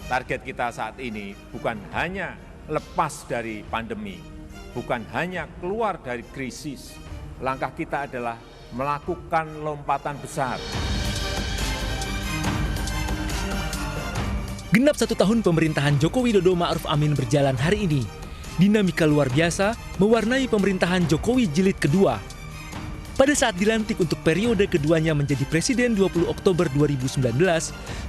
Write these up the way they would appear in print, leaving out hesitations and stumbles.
Target kita saat ini bukan hanya lepas dari pandemi, bukan hanya keluar dari krisis. Langkah kita adalah melakukan lompatan besar. Genap 1 tahun pemerintahan Joko Widodo Ma'ruf Amin berjalan hari ini. Dinamika luar biasa mewarnai pemerintahan Jokowi jilid kedua. Pada saat dilantik untuk periode keduanya menjadi Presiden 20 Oktober 2019,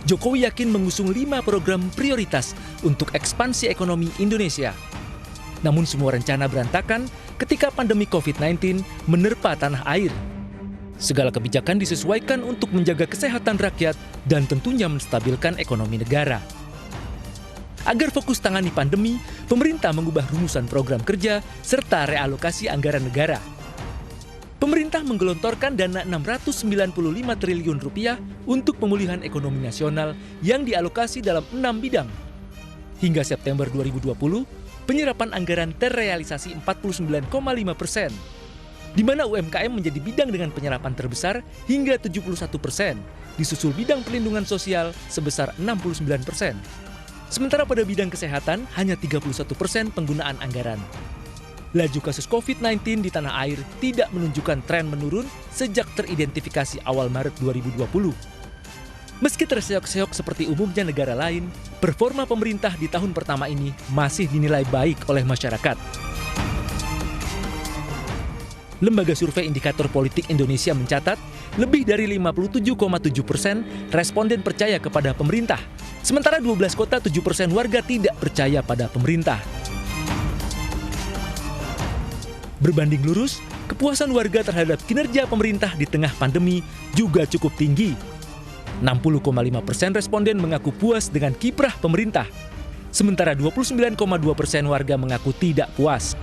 Jokowi yakin mengusung 5 program prioritas untuk ekspansi ekonomi Indonesia. Namun semua rencana berantakan ketika pandemi COVID-19 menerpa tanah air. Segala kebijakan disesuaikan untuk menjaga kesehatan rakyat dan tentunya menstabilkan ekonomi negara. Agar fokus tangani pandemi, pemerintah mengubah rumusan program kerja serta realokasi anggaran negara. Pemerintah menggelontorkan dana 695 triliun rupiah untuk pemulihan ekonomi nasional yang dialokasi dalam 6 bidang. Hingga September 2020, penyerapan anggaran terrealisasi 49,5%, di mana UMKM menjadi bidang dengan penyerapan terbesar hingga 71%, disusul bidang perlindungan sosial sebesar 69%. Sementara pada bidang kesehatan hanya 31% penggunaan anggaran. Laju kasus COVID-19 di tanah air tidak menunjukkan tren menurun sejak teridentifikasi awal Maret 2020. Meski terseok-seok seperti umumnya negara lain, performa pemerintah di tahun pertama ini masih dinilai baik oleh masyarakat. Lembaga Survei Indikator Politik Indonesia mencatat lebih dari 57,7% responden percaya kepada pemerintah. Sementara 12 kota 7% warga tidak percaya pada pemerintah. Berbanding lurus, kepuasan warga terhadap kinerja pemerintah di tengah pandemi juga cukup tinggi. 60,5% responden mengaku puas dengan kiprah pemerintah, sementara 29,2% warga mengaku tidak puas.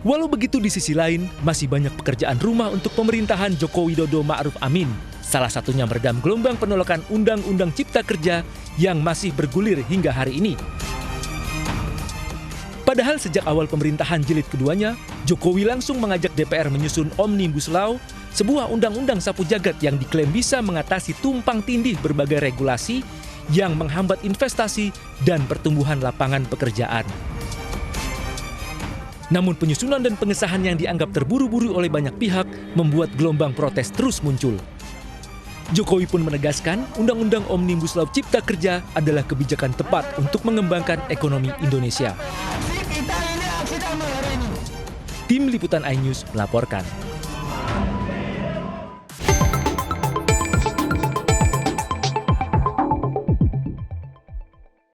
Walau begitu, di sisi lain, masih banyak pekerjaan rumah untuk pemerintahan Joko Widodo Ma'ruf Amin. Salah satunya meredam gelombang penolakan Undang-Undang Cipta Kerja yang masih bergulir hingga hari ini. Padahal sejak awal pemerintahan jilid keduanya, Jokowi langsung mengajak DPR menyusun Omnibus Law, sebuah undang-undang sapu jagat yang diklaim bisa mengatasi tumpang tindih berbagai regulasi yang menghambat investasi dan pertumbuhan lapangan pekerjaan. Namun penyusunan dan pengesahan yang dianggap terburu-buru oleh banyak pihak membuat gelombang protes terus muncul. Jokowi pun menegaskan Undang-Undang Omnibus Law Cipta Kerja adalah kebijakan tepat untuk mengembangkan ekonomi Indonesia. Tim Liputan iNews melaporkan.